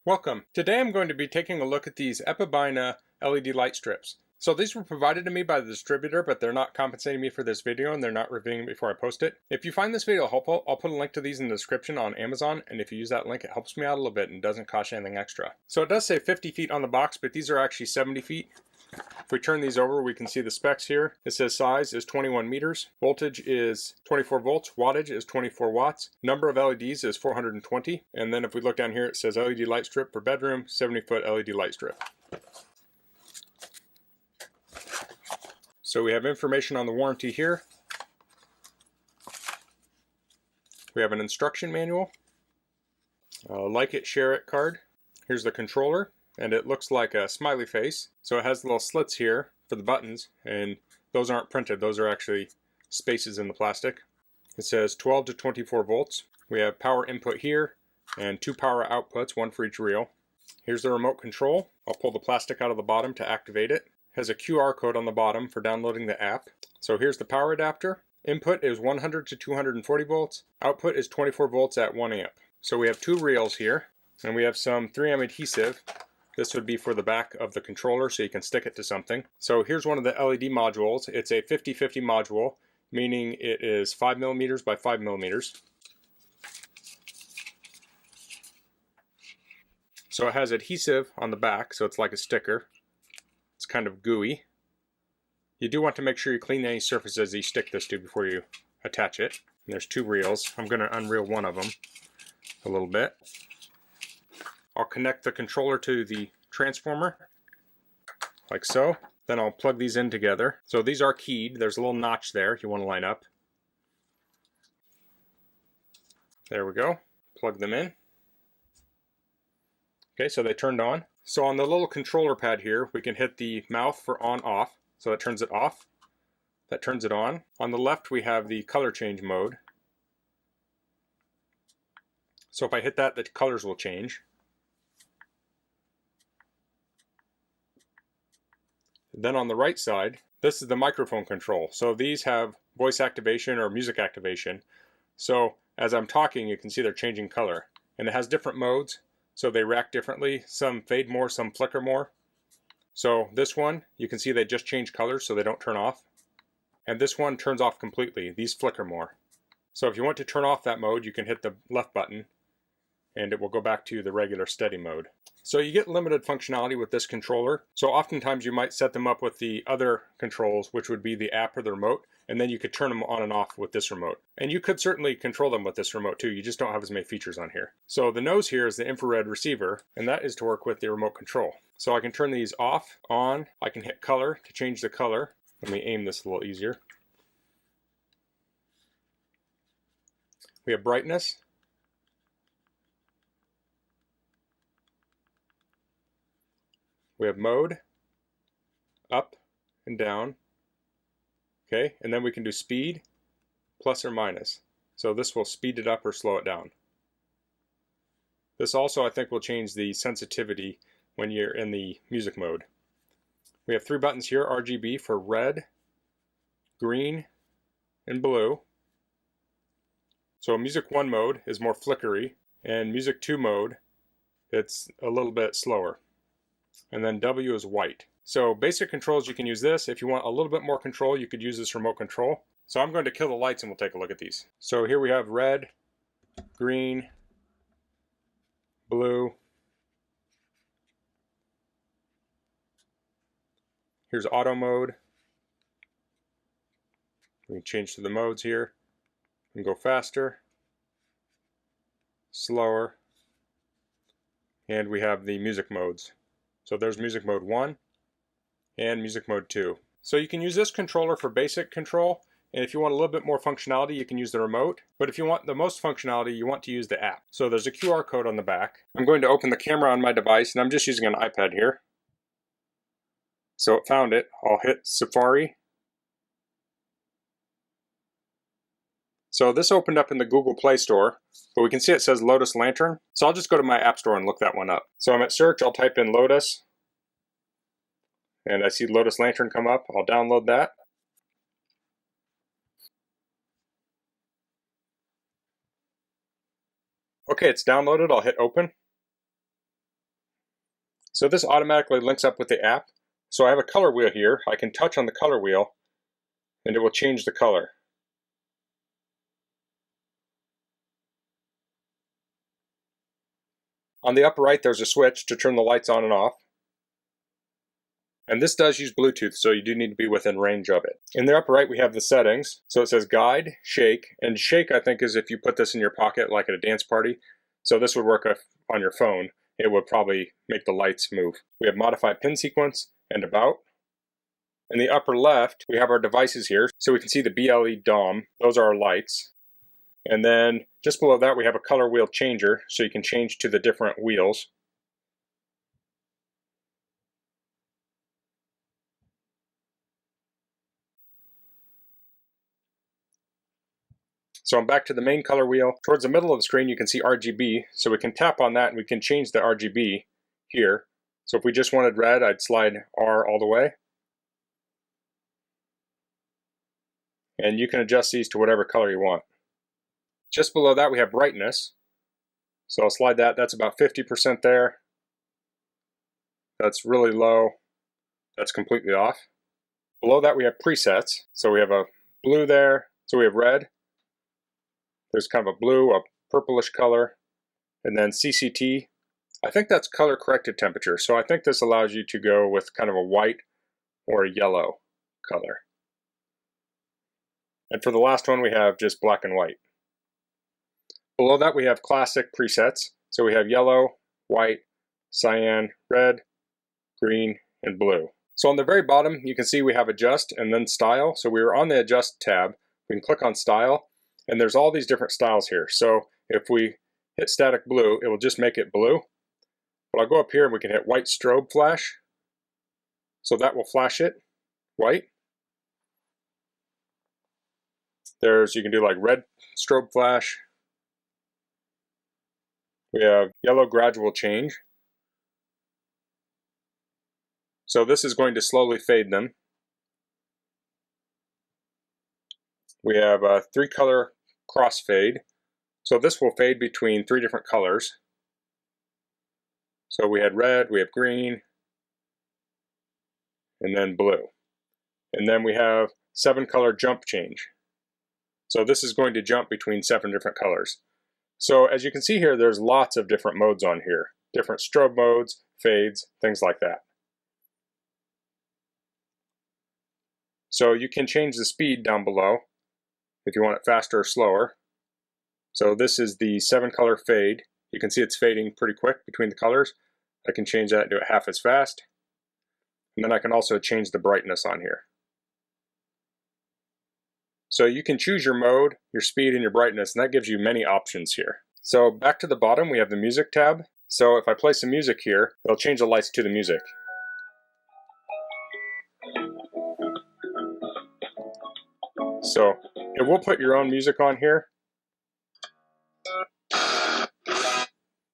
Welcome. Today I'm going to be taking a look at these Epibina LED light strips. So these were provided to me by the distributor, but they're not compensating me for this video and they're not reviewing it before I post it. If you find this video helpful, I'll put a link to these in the description on Amazon, and if you use that link it helps me out a little bit and doesn't cost you anything extra. So it does say 50 feet on the box, but these are actually 70 feet. If we turn these over, we can see the specs here. It says size is 21 meters, voltage is 24 volts, wattage is 24 watts, number of LEDs is 420, and then if we look down here it says LED light strip for bedroom, 70-foot LED light strip. So we have information on the warranty here. We have an instruction manual, like it, share it card. Here's the controller. And it looks like a smiley face. So it has little slits here for the buttons, and those aren't printed, those are actually spaces in the plastic. It says 12 to 24 volts. We have power input here and 2 power outputs, 1 for each reel. Here's the remote control. I'll pull the plastic out of the bottom to activate it. It has a QR code on the bottom for downloading the app. So here's the power adapter. Input is 100 to 240 volts. Output is 24 volts at 1 amp. So we have 2 reels here, and we have some 3M adhesive. This would be for the back of the controller so you can stick it to something. So here's one of the LED modules. It's a 50-50 module, meaning it is 5 millimeters by 5 millimeters. So it has adhesive on the back, so it's like a sticker. It's kind of gooey. You do want to make sure you clean any surfaces you stick this to before you attach it. And there's 2 reels. I'm going to unreel one of them a little bit. I'll connect the controller to the transformer, like so. Then I'll plug these in together. So these are keyed. There's a little notch there you want to line up. There we go. Plug them in. Okay, so they turned on. So on the little controller pad here, we can hit the mouth for on-off. So that turns it off. That turns it on. On the left, we have the color change mode. So if I hit that, the colors will change. Then on the right side, this is the microphone control. So these have voice activation or music activation. So as I'm talking, you can see they're changing color. And it has different modes, so they react differently. Some fade more, some flicker more. So this one, you can see they just change colors so they don't turn off. And this one turns off completely. These flicker more. So if you want to turn off that mode, you can hit the left button and it will go back to the regular steady mode. So you get limited functionality with this controller. So oftentimes you might set them up with the other controls, which would be the app or the remote, and then you could turn them on and off with this remote. And you could certainly control them with this remote too, you just don't have as many features on here. So the nose here is the infrared receiver, and that is to work with the remote control. So I can turn these off, on, I can hit color to change the color. Let me aim this a little easier. We have brightness. We have mode, up and down, okay, and then we can do speed, plus or minus. So this will speed it up or slow it down. This also, I think, will change the sensitivity when you're in the music mode. We have 3 buttons here, RGB for red, green, and blue. So music 1 mode is more flickery, and music 2 mode, it's a little bit slower. And then W is white. So basic controls, you can use this. If you want a little bit more control, you could use this remote control. So I'm going to kill the lights and we'll take a look at these. So here we have red, green, blue. Here's auto mode. We can change to the modes here. We can go faster, slower, and we have the music modes. So there's music mode 1 and music mode 2. So you can use this controller for basic control, and if you want a little bit more functionality, you can use the remote. But if you want the most functionality, you want to use the app. So there's a QR code on the back. I'm going to open the camera on my device, and I'm just using an iPad here. So it found it. I'll hit Safari. So this opened up in the Google Play Store, but we can see it says Lotus Lantern. So I'll just go to my App Store and look that one up. So I'm at search, I'll type in Lotus, and I see Lotus Lantern come up. I'll download that. Okay, it's downloaded. I'll hit open. So this automatically links up with the app. So I have a color wheel here. I can touch on the color wheel and it will change the color. On the upper right, there's a switch to turn the lights on and off. And this does use Bluetooth, so you do need to be within range of it. In the upper right, we have the settings. So it says guide, shake, and shake I think is if you put this in your pocket like at a dance party. So this would work on your phone. It would probably make the lights move. We have modify pin sequence and about. In the upper left, we have our devices here. So we can see the BLE DOM. Those are our lights. And then just below that, we have a color wheel changer, so you can change to the different wheels. So I'm back to the main color wheel. Towards the middle of the screen, you can see RGB. So we can tap on that and we can change the RGB here. So if we just wanted red, I'd slide R all the way. And you can adjust these to whatever color you want. Just below that, we have brightness. So I'll slide that. That's about 50% there. That's really low. That's completely off. Below that, we have presets. So we have a blue there. So we have red. There's kind of a blue, a purplish color. And then CCT. I think that's color corrected temperature. So I think this allows you to go with kind of a white or a yellow color. And for the last one, we have just black and white. Below that, we have classic presets. So we have yellow, white, cyan, red, green, and blue. So on the very bottom, you can see we have adjust and then style. So we were on the adjust tab. We can click on style, and there's all these different styles here. So if we hit static blue, it will just make it blue. But I'll go up here and we can hit white strobe flash. So that will flash it white. You can do like red strobe flash. We have yellow gradual change. So this is going to slowly fade them. We have a 3-color crossfade. So this will fade between 3 different colors. So we had red, we have green, and then blue. And then we have 7-color jump change. So this is going to jump between 7 different colors. So as you can see here, there's lots of different modes on here. Different strobe modes, fades, things like that. So you can change the speed down below if you want it faster or slower. So this is the 7-color fade. You can see it's fading pretty quick between the colors. I can change that and do it half as fast. And then I can also change the brightness on here. So you can choose your mode, your speed, and your brightness, and that gives you many options here. So back to the bottom, we have the music tab. So if I play some music here, it'll change the lights to the music. So it will put your own music on here.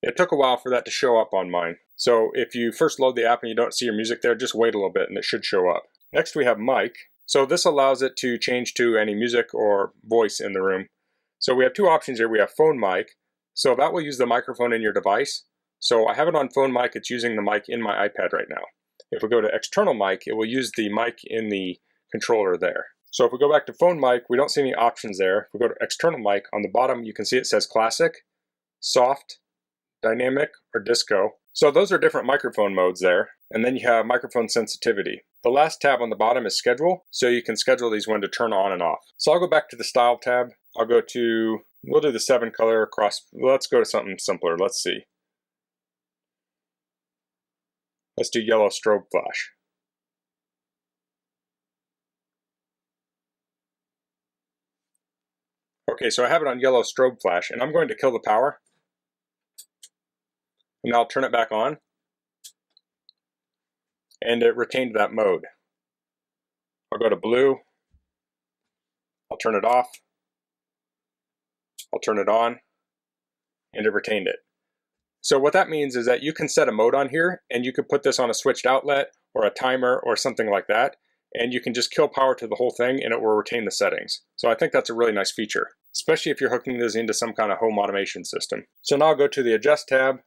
It took a while for that to show up on mine. So if you first load the app and you don't see your music there, just wait a little bit and it should show up. Next we have mic. So this allows it to change to any music or voice in the room. So we have 2 options here. We have phone mic. So that will use the microphone in your device. So I have it on phone mic. It's using the mic in my iPad right now. If we go to external mic, it will use the mic in the controller there. So if we go back to phone mic, we don't see any options there. If we go to external mic, on the bottom you can see it says classic, soft, dynamic, or disco. So those are different microphone modes there. And then you have microphone sensitivity. The last tab on the bottom is schedule, so you can schedule these when to turn on and off. So I'll go back to the style tab. We'll do the 7-color cross. Let's go to something simpler. Let's see. Let's do yellow strobe flash. Okay, so I have it on yellow strobe flash, and I'm going to kill the power. And I'll turn it back on. And it retained that mode. I'll go to blue. I'll turn it off. I'll turn it on. And it retained it. So what that means is that you can set a mode on here, and you could put this on a switched outlet or a timer or something like that, and you can just kill power to the whole thing and it will retain the settings. So I think that's a really nice feature, especially if you're hooking this into some kind of home automation system. So now I'll go to the adjust tab.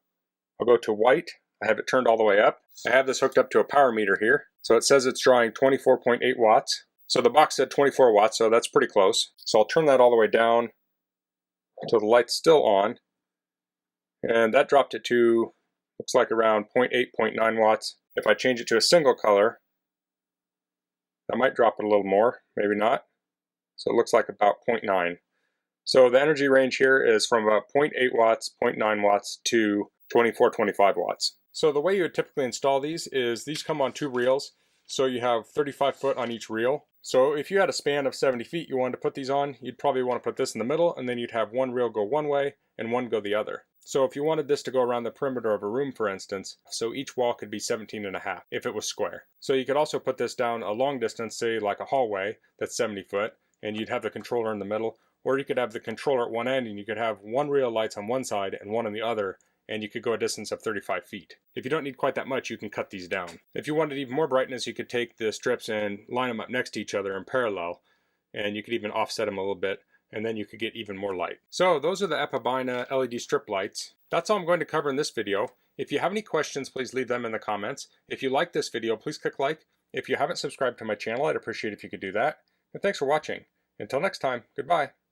I'll go to white. I have it turned all the way up. I have this hooked up to a power meter here. So it says it's drawing 24.8 watts. So the box said 24 watts, so that's pretty close. So I'll turn that all the way down until the light's still on. And that dropped it to, looks like around 0.8, 0.9 watts. If I change it to a single color, that might drop it a little more, maybe not. So it looks like about 0.9. So the energy range here is from about 0.8 watts, 0.9 watts to 24, 25 watts. So the way you would typically install these is these come on 2 reels. So you have 35 foot on each reel. So if you had a span of 70 feet you wanted to put these on, you'd probably want to put this in the middle, and then you'd have one reel go one way and one go the other. So if you wanted this to go around the perimeter of a room, for instance, so each wall could be 17.5 if it was square. So you could also put this down a long distance, say like a hallway that's 70 foot, and you'd have the controller in the middle, or you could have the controller at one end and you could have one reel of lights on one side and one on the other, and you could go a distance of 35 feet. If you don't need quite that much, you can cut these down. If you wanted even more brightness, you could take the strips and line them up next to each other in parallel, and you could even offset them a little bit, and then you could get even more light. So those are the Epibina LED strip lights. That's all I'm going to cover in this video. If you have any questions, please leave them in the comments. If you like this video, please click like. If you haven't subscribed to my channel, I'd appreciate if you could do that. And thanks for watching. Until next time, goodbye.